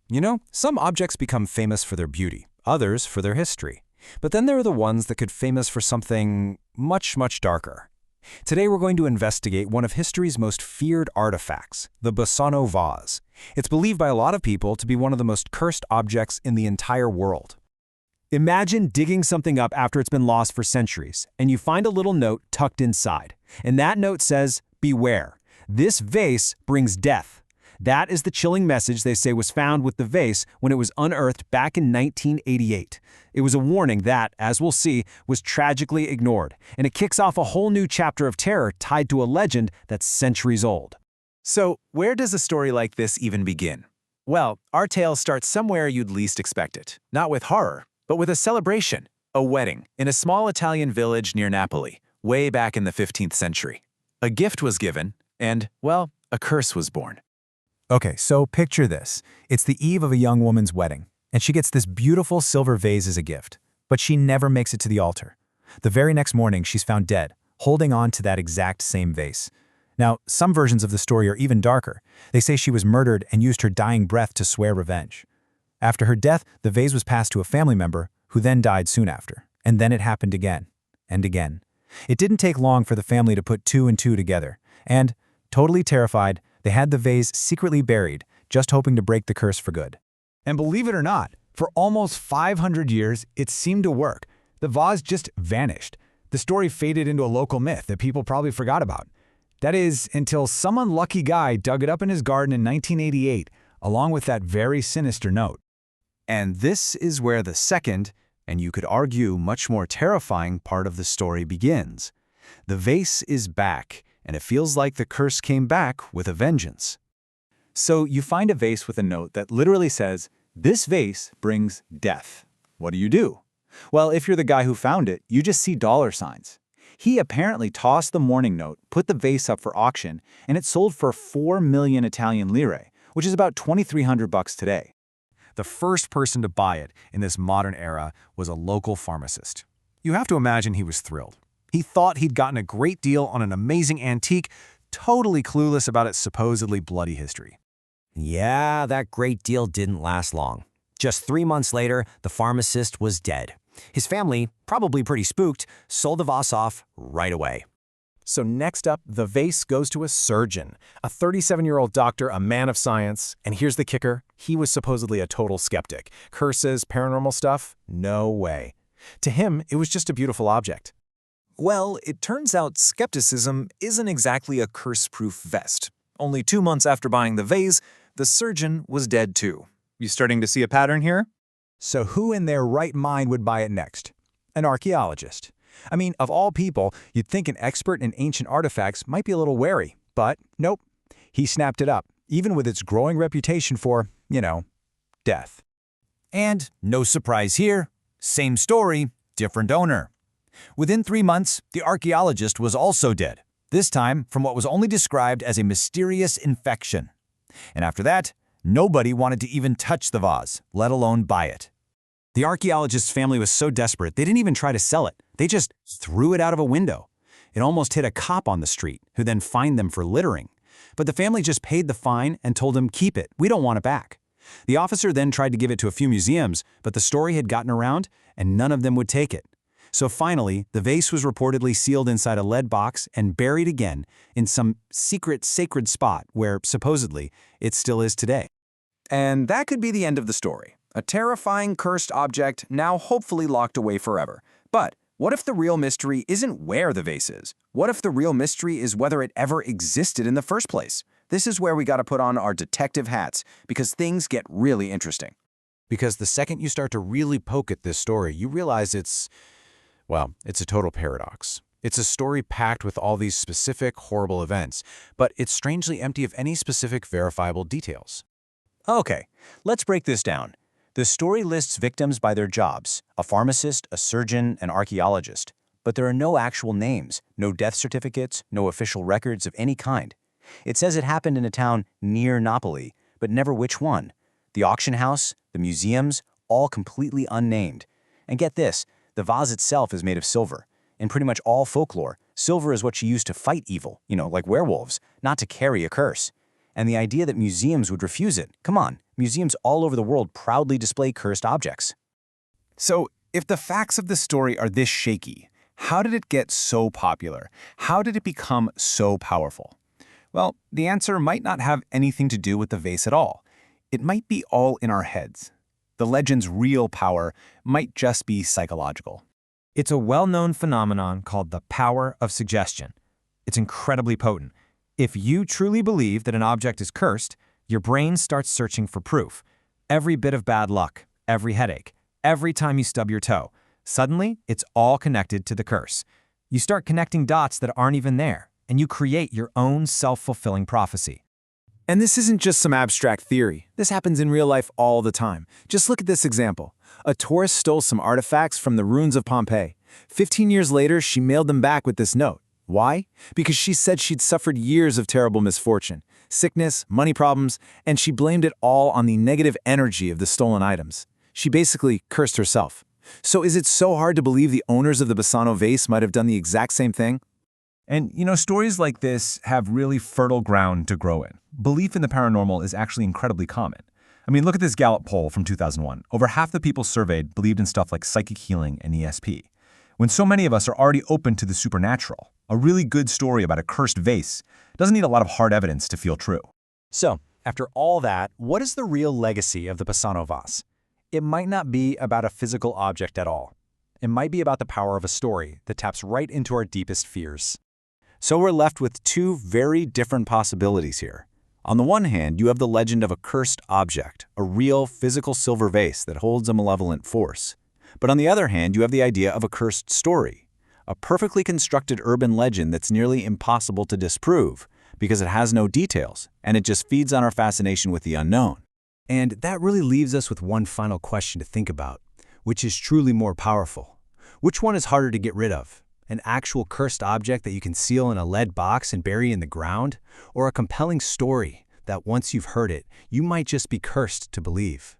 You know, some objects become famous for their beauty, others for their history. But then there are the ones that could famous for something much, much darker. Today we're going to investigate one of history's most feared artifacts, the Basano Vase. It's believed by a lot of people to be one of the most cursed objects in the entire world. Imagine digging something up after it's been lost for centuries, and you find a little note tucked inside. And that note says, "Beware. This vase brings death." That is the chilling message they say was found with the vase when it was unearthed back in 1988. It was a warning that, as we'll see, was tragically ignored, and it kicks off a whole new chapter of terror tied to a legend that's centuries old. So, where does a story like this even begin? Well, our tale starts somewhere you'd least expect it. Not with horror, but with a celebration, a wedding, in a small Italian village near Napoli, way back in the 15th century. A gift was given, and, well, a curse was born. Okay, so picture this. It's the eve of a young woman's wedding, and she gets this beautiful silver vase as a gift, but she never makes it to the altar. The very next morning, she's found dead, holding on to that exact same vase. Now, some versions of the story are even darker. They say she was murdered and used her dying breath to swear revenge. After her death, the vase was passed to a family member, who then died soon after. And then it happened again, and again. It didn't take long for the family to put two and two together, and, totally terrified, they had the vase secretly buried, just hoping to break the curse for good. And believe it or not, for almost 500 years, it seemed to work. The vase just vanished. The story faded into a local myth that people probably forgot about. That is, until some unlucky guy dug it up in his garden in 1988, along with that very sinister note. And this is where the second, and you could argue much more terrifying part of the story begins. The vase is back, and it feels like the curse came back with a vengeance. So you find a vase with a note that literally says, "This vase brings death." What do? Well, if you're the guy who found it, you just see dollar signs. He apparently tossed the mourning note, put the vase up for auction, and it sold for 4 million Italian lire, which is about $2,300 today. The first person to buy it in this modern era was a local pharmacist. You have to imagine he was thrilled. He thought he'd gotten a great deal on an amazing antique, totally clueless about its supposedly bloody history. Yeah, that great deal didn't last long. Just 3 months later, the pharmacist was dead. His family, probably pretty spooked, sold the vase off right away. So next up, the vase goes to a surgeon, a 37-year-old doctor, a man of science. And here's the kicker. He was supposedly a total skeptic. Curses, paranormal stuff? No way. To him, it was just a beautiful object. Well, it turns out skepticism isn't exactly a curse-proof vest. Only 2 months after buying the vase, the surgeon was dead too. You starting to see a pattern here? So who in their right mind would buy it next? An archaeologist. I mean, of all people, you'd think an expert in ancient artifacts might be a little wary, but nope. He snapped it up, even with its growing reputation for, death. And no surprise here, same story, different owner. Within 3 months, the archaeologist was also dead, this time from what was only described as a mysterious infection. And after that, nobody wanted to even touch the vase, let alone buy it. The archaeologist's family was so desperate, they didn't even try to sell it. They just threw it out of a window. It almost hit a cop on the street, who then fined them for littering. But the family just paid the fine and told him, "Keep it, we don't want it back." The officer then tried to give it to a few museums, but the story had gotten around, and none of them would take it. So finally, the vase was reportedly sealed inside a lead box and buried again in some secret sacred spot where, supposedly, it still is today. And that could be the end of the story. A terrifying cursed object now hopefully locked away forever. But what if the real mystery isn't where the vase is? What if the real mystery is whether it ever existed in the first place? This is where we gotta put on our detective hats, because things get really interesting. Because the second you start to really poke at this story, you realize it's a total paradox. It's a story packed with all these specific, horrible events, but it's strangely empty of any specific verifiable details. Okay, let's break this down. The story lists victims by their jobs, a pharmacist, a surgeon, an archaeologist. But there are no actual names, no death certificates, no official records of any kind. It says it happened in a town near Napoli, but never which one. The auction house, the museums, all completely unnamed. And get this, the vase itself is made of silver. In pretty much all folklore, silver is what you use to fight evil, like werewolves, not to carry a curse. And the idea that museums would refuse it. Come on, museums all over the world proudly display cursed objects. So, if the facts of the story are this shaky, how did it get so popular? How did it become so powerful? Well, the answer might not have anything to do with the vase at all. It might be all in our heads. The legend's real power might just be psychological. It's a well-known phenomenon called the power of suggestion. It's incredibly potent. If you truly believe that an object is cursed, your brain starts searching for proof. Every bit of bad luck, every headache, every time you stub your toe, suddenly it's all connected to the curse. You start connecting dots that aren't even there, and you create your own self-fulfilling prophecy. And this isn't just some abstract theory. This happens in real life all the time. Just look at this example. A tourist stole some artifacts from the ruins of Pompeii. 15 years later, she mailed them back with this note. Why? Because she said she'd suffered years of terrible misfortune, sickness, money problems, and she blamed it all on the negative energy of the stolen items. She basically cursed herself. So is it so hard to believe the owners of the Basano vase might have done the exact same thing? And, stories like this have really fertile ground to grow in. Belief in the paranormal is actually incredibly common. I mean, look at this Gallup poll from 2001. Over half the people surveyed believed in stuff like psychic healing and ESP. When so many of us are already open to the supernatural, a really good story about a cursed vase doesn't need a lot of hard evidence to feel true. So, after all that, what is the real legacy of the Basano vase? It might not be about a physical object at all. It might be about the power of a story that taps right into our deepest fears. So we're left with two very different possibilities here. On the one hand, you have the legend of a cursed object, a real physical silver vase that holds a malevolent force. But on the other hand, you have the idea of a cursed story, a perfectly constructed urban legend that's nearly impossible to disprove because it has no details, and it just feeds on our fascination with the unknown. And that really leaves us with one final question to think about. Which is truly more powerful? Which one is harder to get rid of? An actual cursed object that you can seal in a lead box and bury in the ground? Or a compelling story that once you've heard it, you might just be cursed to believe?